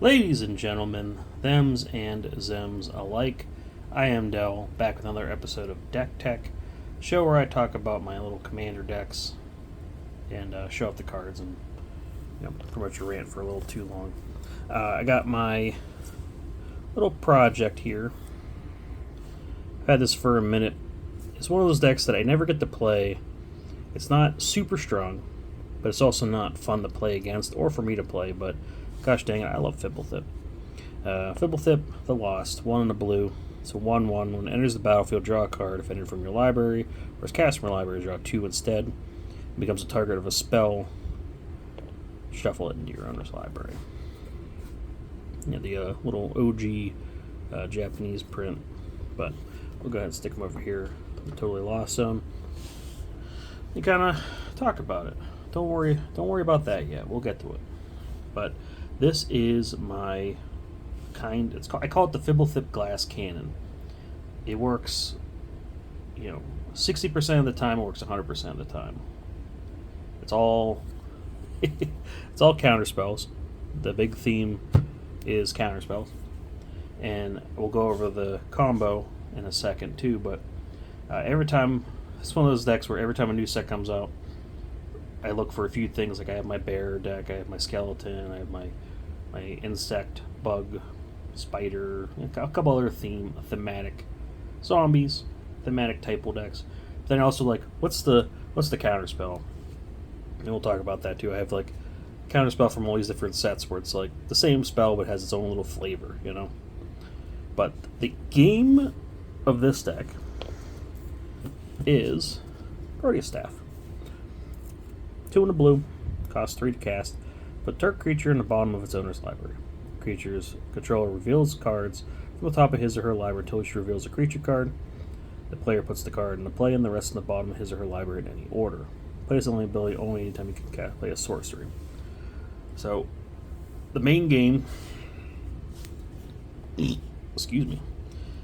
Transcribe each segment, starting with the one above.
Ladies and gentlemen, thems and zems alike, I am Dell, back with another episode of Dech Teck, show where I talk about my little commander decks and show off the cards and pretty much rant for a little too long. I got my little project here. I've had this for a minute. It's one of those decks that I never get to play. It's not super strong, but it's also not fun to play against or for me to play, but gosh dang it, I love Fblthp. Fblthp, the Lost, 1 in a blue. It's a 1/1. When it enters the battlefield, draw a card. If entered from your library, or is cast from your library, draw 2 instead. It becomes a target of a spell. Shuffle it into your owner's library. The little OG Japanese print, but we'll go ahead and stick them over here. We totally lost some. You kind of talk about it. Don't worry about that yet. We'll get to it. But this is my I call it the Fblthp Glass Canon. It works, 60% of the time. It works 100% of the time. It's all it's all counter spells. The big theme is counter spells, and we'll go over the combo in a second too. But every time, it's one of those decks where every time a new set comes out, I look for a few things. Like I have my bear deck, I have my skeleton, I have my insect, bug, spider, a couple other thematic zombies, thematic typo decks. Then I also like what's the counter spell, and we'll talk about that too. I have like counter spell from all these different sets where it's like the same spell but has its own little flavor, But the game of this deck is Proteus Staff. 2 in a blue, costs 3 to cast. Put target creature in the bottom of its owner's library. Creature's controller reveals cards from the top of his or her library until she reveals a creature card. The player puts the card into play and the rest in the bottom of his or her library in any order. Plays only ability only anytime you can play a sorcery. So, the main game,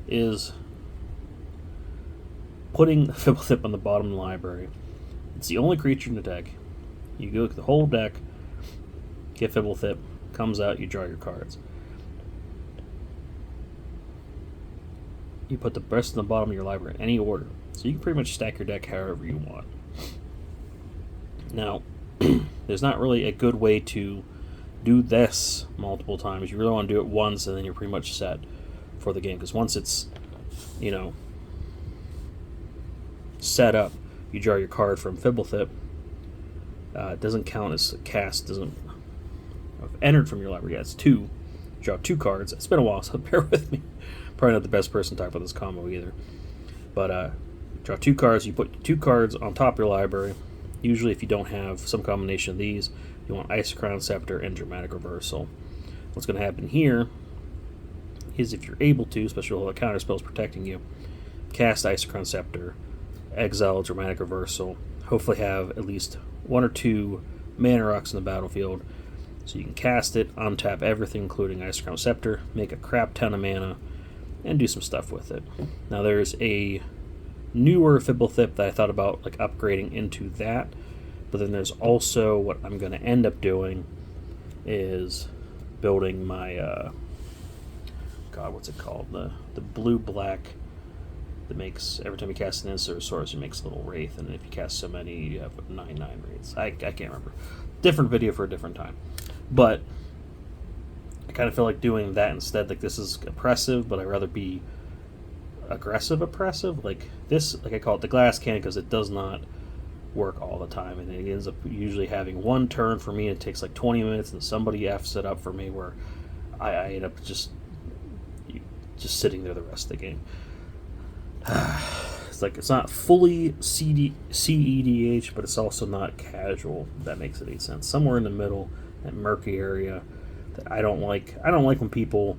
is putting Fblthp on the bottom of the library. It's the only creature in the deck. You go through the whole deck, get Fblthp, comes out, you draw your cards. You put the rest in the bottom of your library in any order. So you can pretty much stack your deck however you want. Now, there's not really a good way to do this multiple times. You really want to do it once and then you're pretty much set for the game. Because once it's, set up, you draw your card from Fblthp. It doesn't count as cast, doesn't entered from your library. Yeah, it's 2. Draw 2 cards. It's been a while, so bear with me. Probably not the best person to talk about this combo either. But draw 2 cards. You put 2 cards on top of your library. Usually, if you don't have some combination of these, you want Isochron Scepter and Dramatic Reversal. What's going to happen here is if you're able to, especially with all the counter spells protecting you, cast Isochron Scepter, exile Dramatic Reversal, hopefully have at least 1 or 2 mana rocks in the battlefield, so you can cast it, untap everything, including Isochron Scepter, make a crap ton of mana, and do some stuff with it. Now there's a newer Fblthp that I thought about like upgrading into that, but then there's also what I'm going to end up doing is building my what's it called, the blue-black that makes, every time you cast an instant or source, it makes a little wraith, and if you cast so many, you have 9/9 wraiths. I can't remember. Different video for a different time. But I kind of feel like doing that instead. Like, this is oppressive, but I'd rather be aggressive oppressive. Like this, like I call it the Glass Canon because it does not work all the time, and it ends up usually having one turn for me. It takes like 20 minutes, and somebody F's it up for me where I end up just sitting there the rest of the game. It's like, it's not fully cEDH, but it's also not casual, if that makes any sense. Somewhere in the middle, that murky area that I don't like. I don't like when people,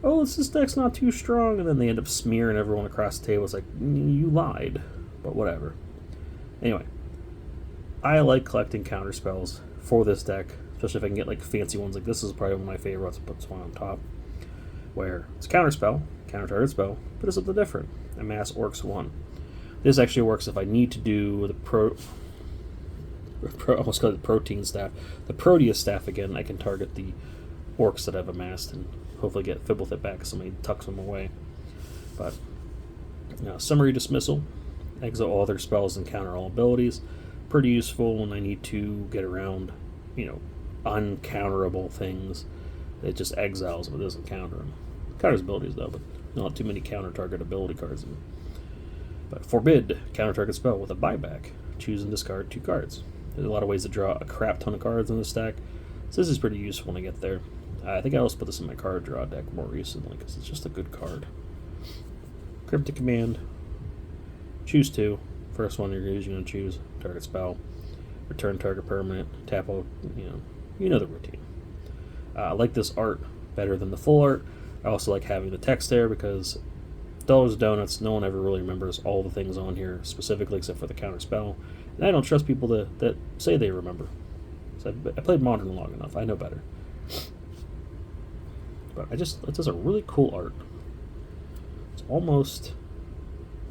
this deck's not too strong, and then they end up smearing everyone across the table. It's like, you lied, but whatever. Anyway, I like collecting counter spells for this deck, especially if I can get like fancy ones. Like this is probably one of my favorites. Put this one on top, where it's a counter spell, counter target spell, but it's something different. Amass Orcs 1. This actually works if I need to do the I almost called it the protein staff. The Proteus staff again. I can target the orcs that I've amassed, and hopefully get Fblthp back if somebody tucks them away. But summary dismissal, exile all their spells and counter all abilities. Pretty useful when I need to get around, uncounterable things. It just exiles but doesn't counter them. Counters abilities though, but not too many counter target ability cards in. But forbid, counter target spell with a buyback. Choose and discard 2 cards. There's a lot of ways to draw a crap ton of cards in the stack, so this is pretty useful when I get there. I think I also put this in my card draw deck more recently because it's just a good card. Cryptic Command. Choose 2. First one you're usually going to choose. Target spell. Return target permanent. Tap all, you know the routine. I like this art better than the full art. I also like having the text there because Dollars Donuts, no one ever really remembers all the things on here specifically except for the counter spell. And I don't trust people that say they remember. So I played Modern long enough. I know better. But it does a really cool art. It's almost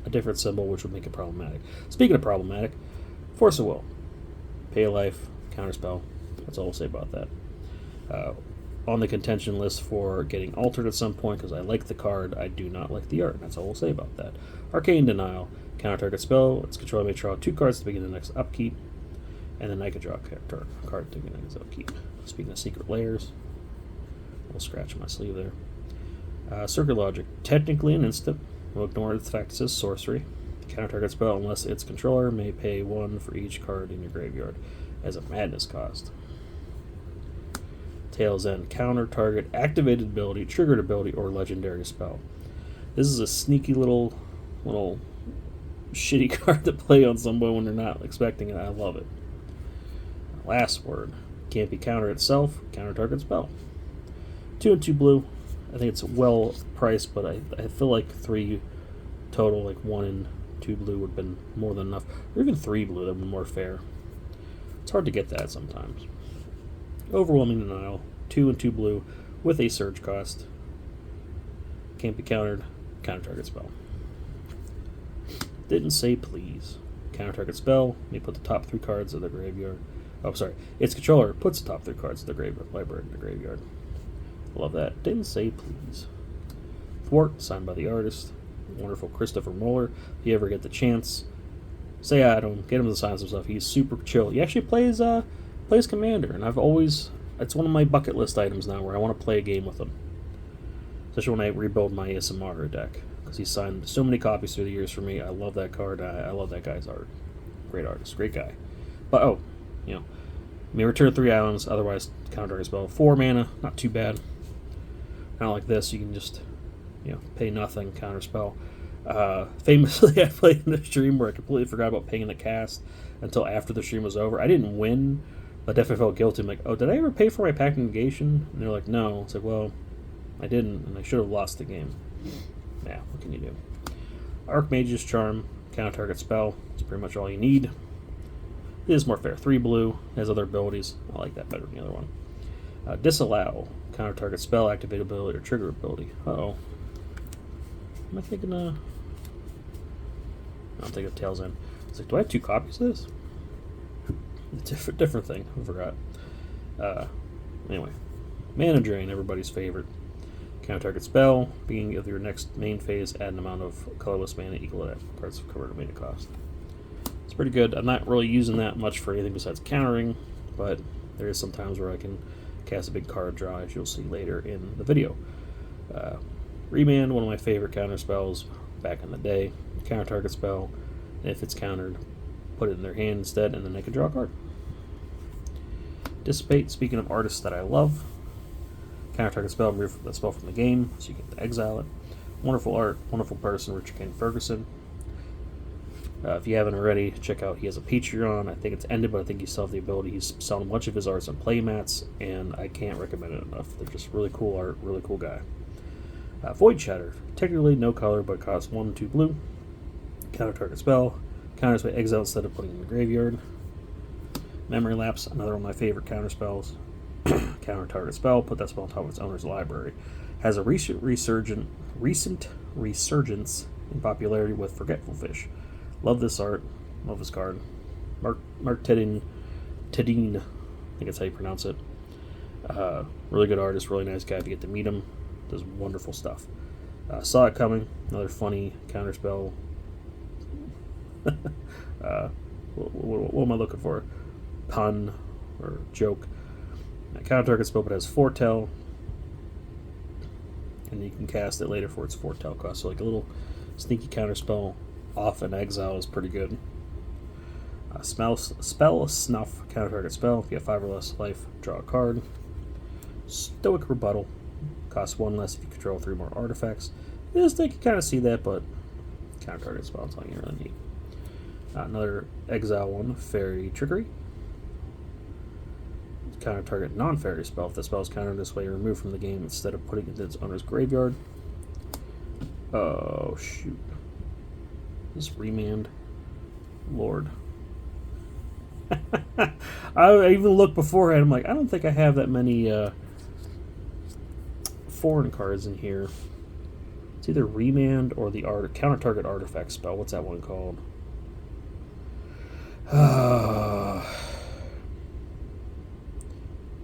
a different symbol, which would make it problematic. Speaking of problematic, Force of Will. Pay a life, counterspell. That's all I'll say about that. On the contention list for getting altered at some point, because I like the card, I do not like the art. That's all I'll say about that. Arcane Denial. Counter target spell. Its controller may draw 2 cards to begin the next upkeep, and then I could draw a card to begin the next upkeep. Speaking of secret layers, I'll scratch my sleeve there. Circuit Logic. Technically an instant. Will ignore the fact it says sorcery. Counter target spell unless its controller may pay 1 for each card in your graveyard as a madness cost. Tail's End. Counter target activated ability, triggered ability, or legendary spell. This is a sneaky little shitty card to play on someone when they're not expecting it. I love it. Last word. Can't be counter itself. Counter target spell. 2 and 2 blue. I think it's well priced, but I feel like 3 total, like 1 and 2 blue would have been more than enough. Or even 3 blue, that would be more fair. It's hard to get that sometimes. Overwhelming Denial. 2 and 2 blue with a surge cost. Can't be countered. Counter target spell. Didn't say please. Counter target spell may put the top 3 cards of the graveyard. Oh, sorry. Its controller puts the top 3 cards of the library in the graveyard. Love that. Didn't say please. Thwart, signed by the artist. Wonderful Christopher Moeller. If you ever get the chance, say hi to him. Get him to sign some stuff. He's super chill. He actually plays Commander, and it's one of my bucket list items now where I want to play a game with him. Especially when I rebuild my Isamaru deck. Because he's signed so many copies through the years for me. I love that card. I love that guy's art. Great artist. Great guy. But, may return 3 islands, otherwise counter as well. 4 mana, not too bad. Not like this, you can just, pay nothing, counter spell. Famously, I played in a stream where I completely forgot about paying the cast until after the stream was over. I didn't win, but definitely felt guilty. I'm like, oh, did I ever pay for my pack negation? And they're like, no. It's like, well, I didn't, and I should have lost the game. Yeah, what can you do? Archmage's Charm, counter target spell. It's pretty much all you need. It is more fair. 3 blue, has other abilities. I like that better than the other one. Disallow, counter target spell, activate ability, or trigger ability. Uh-oh. Am I thinking, I'm thinking of Tail's End. It's like, do I have 2 copies of this? Different thing. I forgot. Anyway. Mana Drain, everybody's favorite. Counter target spell, beginning of your next main phase, add an amount of colorless mana equal to that card's converted mana cost. It's pretty good. I'm not really using that much for anything besides countering, but there is some times where I can cast a big card draw, as you'll see later in the video. Remand, one of my favorite counter spells back in the day. Counter target spell, and if it's countered, put it in their hand instead, and then they can draw a card. Dissipate, speaking of artists that I love. Counter target spell, remove that spell from the game, so you get to exile it. Wonderful art, wonderful person, Richard Kane Ferguson. If you haven't already, check out, he has a Patreon. I think it's ended, but I think he still has the ability. He's selling a bunch of his arts on playmats, and I can't recommend it enough. They're just really cool art, really cool guy. Void Shatter, technically no color, but costs 1 and 2 blue. Counter target spell, counters by exile instead of putting it in the graveyard. Memory Lapse, another one of my favorite counter spells. Counter target spell, put that spell on top of its owner's library. Has a recent resurgence in popularity with Forgetful Fish. Love this art. Love this card. Mark Tedin, I think that's how you pronounce it. Really good artist, really nice guy. If you get to meet him, does wonderful stuff. Saw it coming. Another funny counterspell. What am I looking for? Pun or joke. Counter target spell, but has foretell, and you can cast it later for its foretell cost. So like a little sneaky counter spell off an exile is pretty good. Spell snuff, counter target spell. If you have 5 or less life, draw a card. Stoic rebuttal, costs 1 less if you control 3 more artifacts. I just think you kind of see that, but counter target spell is something you really need. Another exile one, fairy trickery. Counter target non-fairy spell. If the spell is countered this way, removed from the game instead of putting it in its owner's graveyard. Oh shoot! This remand, Lord. I even looked beforehand. I'm like, I don't think I have that many foreign cards in here. It's either remand or the counter target artifact spell. What's that one called?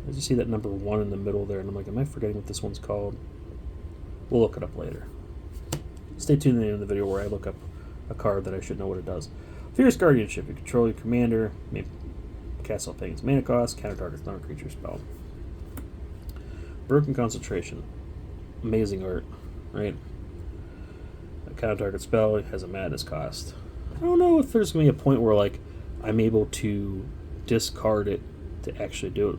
Did you see that number 1 in the middle there? And I'm like, am I forgetting what this one's called? We'll look it up later. Stay tuned to the end of the video where I look up a card that I should know what it does. Fierce Guardianship. You control your commander. Cast all paying its mana cost. Counter targets non-creature spell. Broken Concentration. Amazing art, right? A counter target spell has a madness cost. I don't know if there's going to be a point where like I'm able to discard it to actually do it.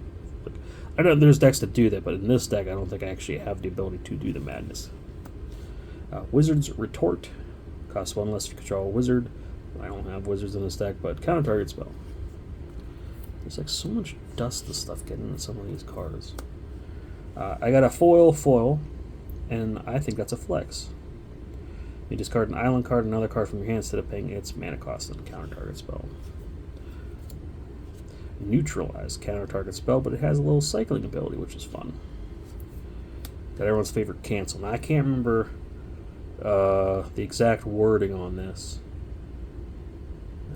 I know there's decks that do that, but in this deck, I don't think I actually have the ability to do the madness. Wizard's Retort. Costs 1 less to control a wizard. I don't have wizards in this deck, but counter target spell. There's like so much dust and stuff getting into some of these cards. I got a foil, and I think that's a flex. You discard an island card, another card from your hand instead of paying its mana cost and counter target spell. Neutralize, counter target spell, but it has a little cycling ability, which is fun. Got everyone's favorite cancel. Now I can't remember the exact wording on this.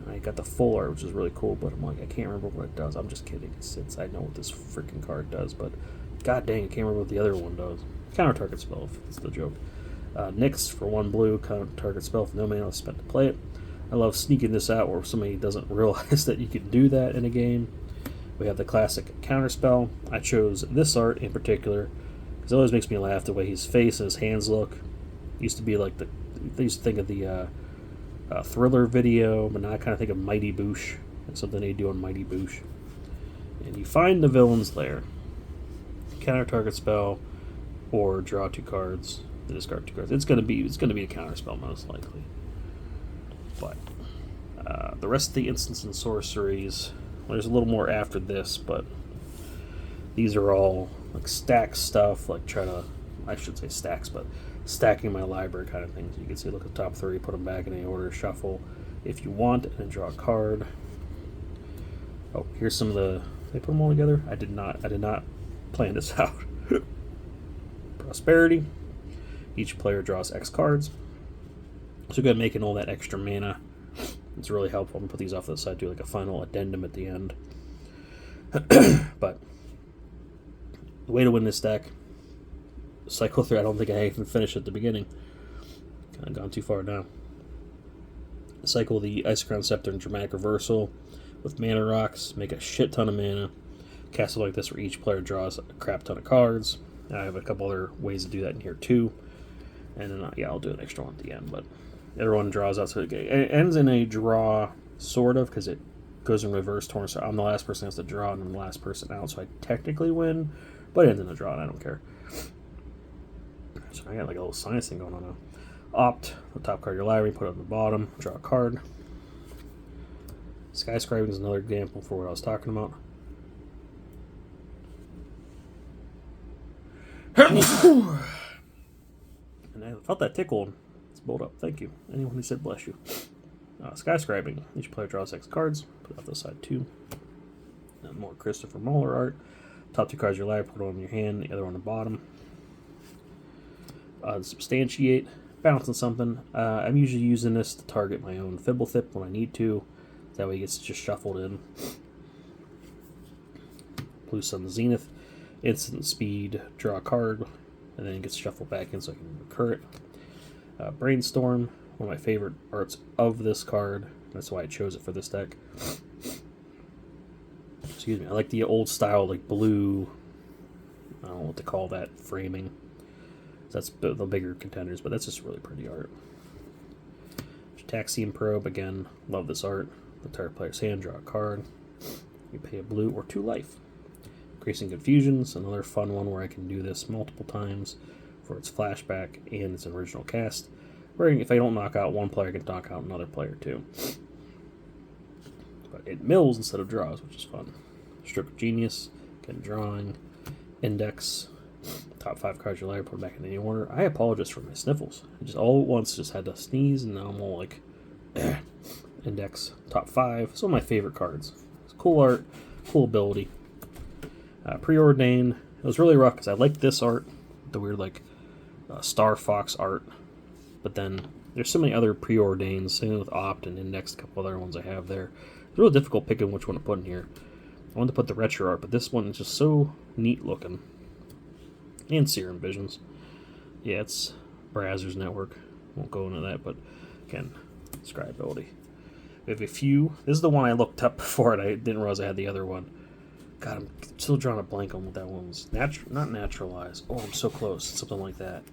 I got the full art, which is really cool, but I'm like, I can't remember what it does. I'm just kidding. Since I know what this freaking card does, but god dang, I can't remember what the other one does. Counter target spell, if it's the joke. Nyx for 1 blue, counter target spell if no mana is spent to play it. I love sneaking this out where somebody doesn't realize that you can do that in a game. We have the classic counter spell. I chose this art in particular because it always makes me laugh the way his face and his hands look. Used to be like they used to think of the Thriller video, but now I kind of think of Mighty Boosh. That's something they do on Mighty Boosh. And you find the villain's lair. Counter target spell, or draw 2 cards, discard 2 cards. It's gonna be a counter spell most likely. But the rest of the instants and sorceries, there's a little more after this, but these are all like stack stuff, like I should say stacks, but stacking my library kind of things. You can see, look at the top 3, put them back in any order, shuffle if you want, and then draw a card. Oh, here's some of the, did I put them all together? I did not plan this out. Prosperity. Each player draws X cards. So good, making all that extra mana. It's really helpful. I'm going to put these off to the side, do like a final addendum at the end. But the way to win this deck, cycle through. I don't think I even finished at the beginning. Kind of gone too far now. Cycle the Isochron Scepter and Dramatic Reversal with mana rocks. Make a shit ton of mana. Cast it like this where each player draws a crap ton of cards. And I have a couple other ways to do that in here too. And then, yeah, I'll do an extra one at the end. But everyone draws out. So it ends in a draw, sort of, because it goes in reverse torn. So I'm the last person who has to draw, and I'm the last person out. So I technically win, but it ends in a draw, and I don't care. So I got like a little science thing going on now. Opt, the top card of your library, put it on the bottom, draw a card. Skyscraping is another example for what I was talking about. And I felt that tickle. It's built up. Thank you. Anyone who said bless you. Skyscraping. Each player draws 6 cards. Put it off the side 2. And more Christopher Muller art. Top 2 cards of your library, put one in your hand, the other on the bottom. Substantiate. Bouncing something. I'm usually using this to target my own Fblthp when I need to. That way it gets just shuffled in. Blue Sun Zenith. instant speed, draw a card, and then it gets shuffled back in so I can recur it. Brainstorm, one of my favorite arts of this card. That's why I chose it for this deck. Excuse me. I like the old style, like blue, I don't know what to call that, framing. That's the bigger contenders, but that's just really pretty art. Taxium Probe, again, love this art. The target player's hand, draw a card. You pay a blue or 2 life. Increasing Confusion's another fun one where I can do this multiple times for its flashback and its original cast. Where if I don't knock out one player, I can knock out another player too. But it mills instead of draws, which is fun. Stroke of Genius, again, drawing. Index, top 5 cards of your library, put them back in any order. I apologize for my sniffles. I just all at once just had to sneeze, and now I'm all like, Index, top 5. Some of my favorite cards. It's cool art, cool ability. Preordain. It was really rough because I liked this art, the weird like Star Fox art, but then there's so many other Preordains, same with Opt and Index, a couple other ones I have there. It's really difficult picking which one to put in here. I wanted to put the retro art, but this one is just so neat looking. And Serum Visions. Yeah, it's Brazzers Network. Won't go into that, but again, scribability. We have a few. This is the one I looked up before, and I didn't realize I had the other one. God, I'm still drawing a blank on what that one was. Not Naturalize. Oh, I'm so close. Something like that.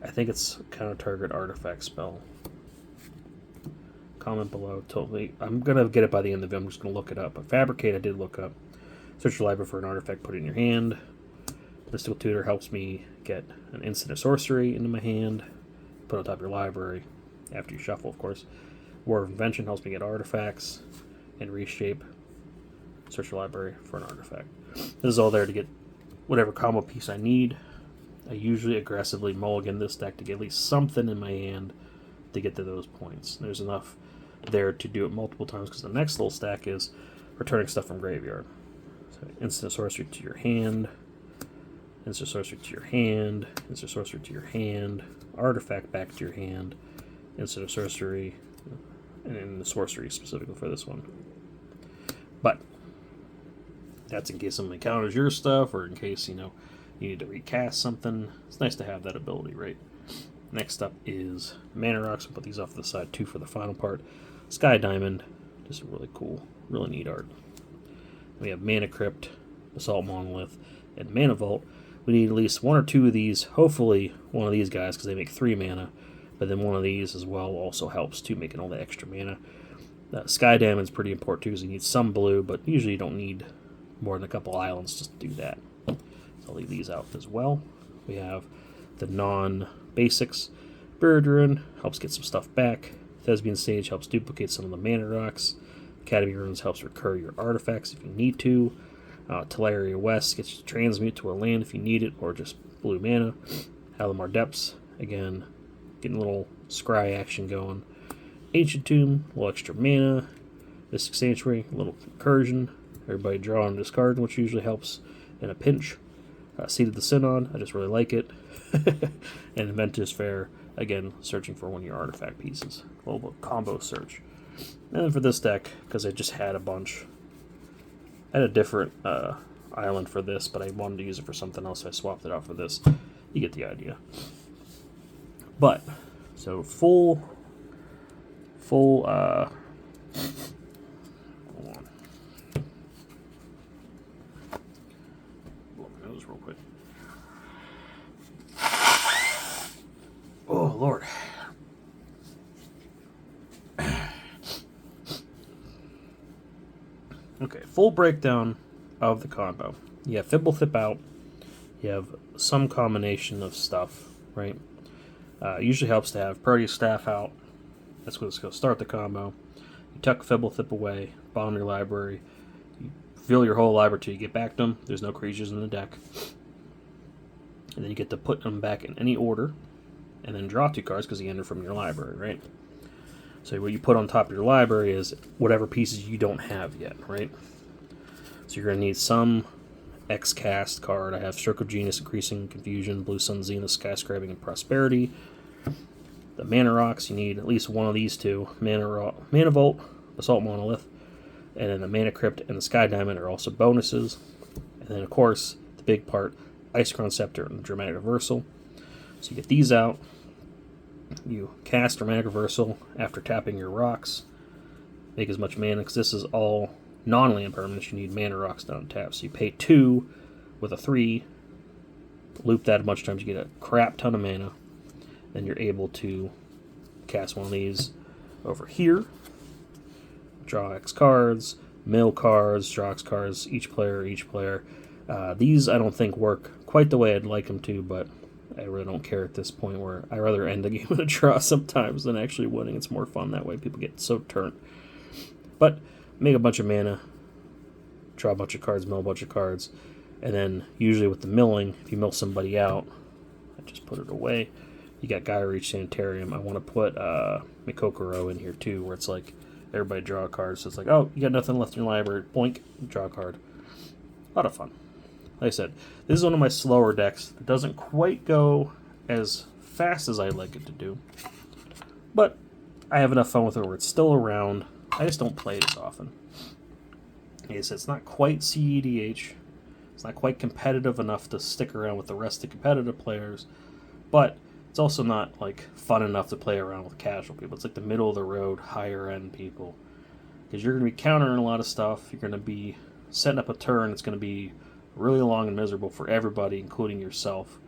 I think it's counter-target artifact spell. Comment below. Totally. I'm going to get it by the end of it. I'm just going to look it up. But Fabricate, I did look up. Search your library for an artifact, put it in your hand. Mystical Tutor helps me get an instant or sorcery into my hand. Put on top of your library. After you shuffle, of course. War of Invention helps me get artifacts and reshape. Search your library for an artifact. This is all there to get whatever combo piece I need. I usually aggressively mulligan this deck to get at least something in my hand to get to those points. There's enough there to do it multiple times because the next little stack is returning stuff from graveyard. So instant sorcery to your hand, instant sorcery to your hand, instant sorcery to your hand, artifact back to your hand, instant sorcery, and the sorcery specifically for this one. But that's in case somebody counters your stuff, or in case, you need to recast something. It's nice to have that ability, right? Next up is Mana Rocks. I'll put these off to the side too for the final part. Sky Diamond, just really cool, really neat art. We have Mana Crypt, Assault Monolith, and Mana Vault. We need at least 1 or 2 of these, hopefully one of these guys, because they make 3 mana, but then one of these as well also helps too, making all the extra mana. Sky Diamond's pretty important too, because you need some blue, but usually you don't need more than a couple islands just to do that. So I'll leave these out as well. We have the non-basics. Birdrun helps get some stuff back. Thespian Sage helps duplicate some of the Mana Rocks. Academy Ruins helps recur your artifacts if you need to. Teleria West gets you to transmute to a land if you need it, or just blue mana. Halimar Depths, again, getting a little scry action going. Ancient Tomb, a little extra mana. Mystic Sanctuary, a little incursion. Everybody draw and discard, which usually helps in a pinch. Seed of the Synod, I just really like it. And Inventor's Fair, again, searching for one of your artifact pieces. Global combo search. And then for this deck, because I just had a bunch, I had a different island for this, but I wanted to use it for something else, so I swapped it out for this. You get the idea. But, so full, hold on. Blow my nose real quick. Oh, Lord. Okay, full breakdown of the combo. You have Fblthp out. You have some combination of stuff, right? Usually helps to have Proteus Staff out. That's what's going to start the combo. You tuck Fblthp away, bottom of your library. You fill your whole library till you get back to them. There's no creatures in the deck. And then you get to put them back in any order. And then draw 2 cards because you enter from your library, right? So what you put on top of your library is whatever pieces you don't have yet, right? So you're going to need some X-Cast card. I have Stroke of Genius, Increasing Confusion, Blue Sun Zenith, Skyscraping, and Prosperity. The Mana Rocks, you need at least one of these 2. Mana Vault, Assault Monolith, and then the Mana Crypt and the Sky Diamond are also bonuses. And then, of course, the big part, Ice-Crown Scepter and Dramatic Reversal. So you get these out, you cast Dramatic Reversal after tapping your rocks, make as much mana, because this is all non-land permanents, you need mana rocks down tap. So you pay 2 with a 3, loop that a bunch of times, you get a crap ton of mana, then you're able to cast one of these over here, draw X cards, mill cards, draw X cards, each player. These I don't think work quite the way I'd like them to, but I really don't care at this point, where I rather end the game with a draw sometimes than actually winning. It's more fun that way. People get so turned. But make a bunch of mana, draw a bunch of cards, mill a bunch of cards, and then usually with the milling, if you mill somebody out, I just put it away. You got Gaia Reach Sanitarium. I want to put Mikokoro in here too, where it's like everybody draw a card. So it's like, oh, you got nothing left in your library. Boink, draw a card. A lot of fun. Like I said, this is one of my slower decks. It doesn't quite go as fast as I'd like it to do, but I have enough fun with it where it's still around. I just don't play it as often. Like I said, it's not quite cEDH. It's not quite competitive enough to stick around with the rest of the competitive players, but it's also not like fun enough to play around with casual people. It's like the middle of the road, higher end people, because you're going to be countering a lot of stuff. You're going to be setting up a turn. It's going to be really long and miserable for everybody, including yourself.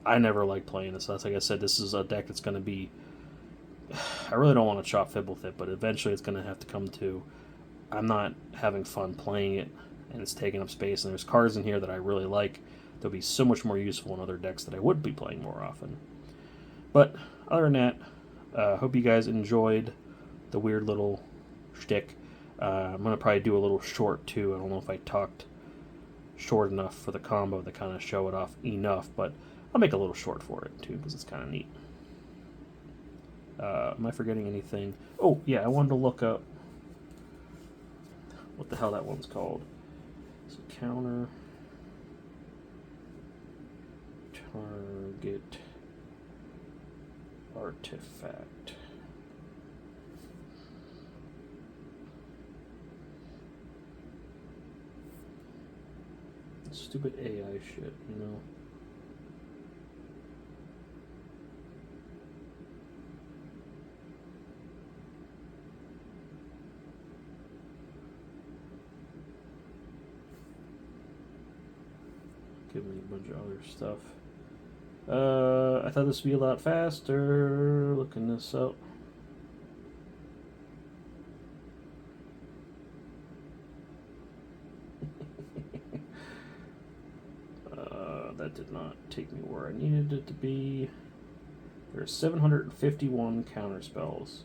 I never like playing this. Like I said, this is a deck that's going to be... I really don't want to chop Fblthp, but eventually it's going to have to come to... I'm not having fun playing it, and it's taking up space, and there's cards in here that I really like. They'll be so much more useful in other decks that I would be playing more often. But other than that, hope you guys enjoyed the weird little shtick. I'm going to probably do a little short too. I don't know if I talked short enough for the combo to kind of show it off enough, but I'll make a little short for it too, because it's kind of neat. Am I forgetting anything? Oh yeah, I wanted to look up what the hell that one's called. So counter target artifact. Stupid AI shit, you know. Give me a bunch of other stuff. I thought this would be a lot faster. Looking this up. That did not take me where I needed it to be. There's 751 counter spells.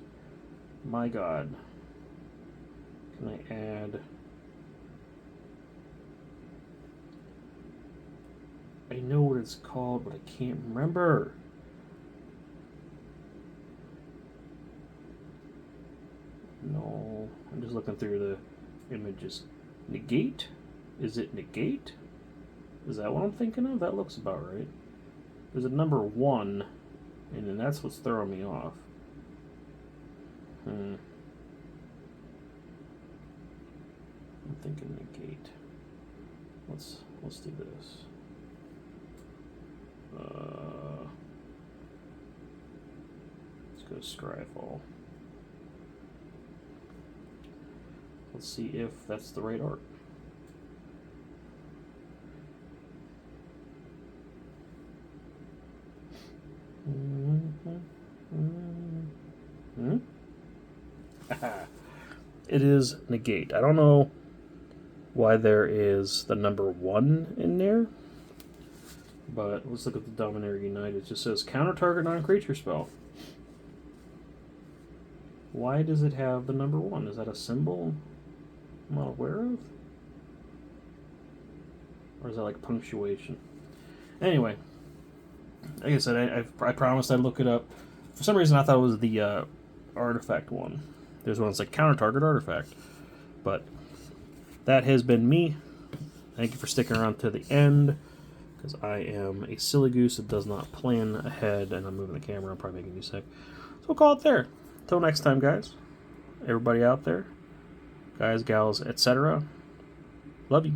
My god. Can I add... I know what it's called, but I can't remember. No, I'm just looking through the images. Negate? Is it negate? Is that what I'm thinking of? That looks about right. There's a number 1, and then that's what's throwing me off. I'm thinking negate. Let's do this. Let's go Scryfall. Let's see if that's the right art. It is negate. I don't know why there is the number 1 in there, but let's look at the Dominator Unite. It just says counter target non-creature spell. Why does it have the number 1? Is that a symbol I'm not aware of? Or is that like punctuation? Anyway, like I said, I promised I'd look it up. For some reason I thought it was the artifact one. There's one that's like counter target artifact. But that has been me. Thank you for sticking around to the end, because I am a silly goose that does not plan ahead, and I'm moving the camera. I'm probably making you sick. So we'll call it there. Until next time, guys. Everybody out there, guys, gals, etc. Love you.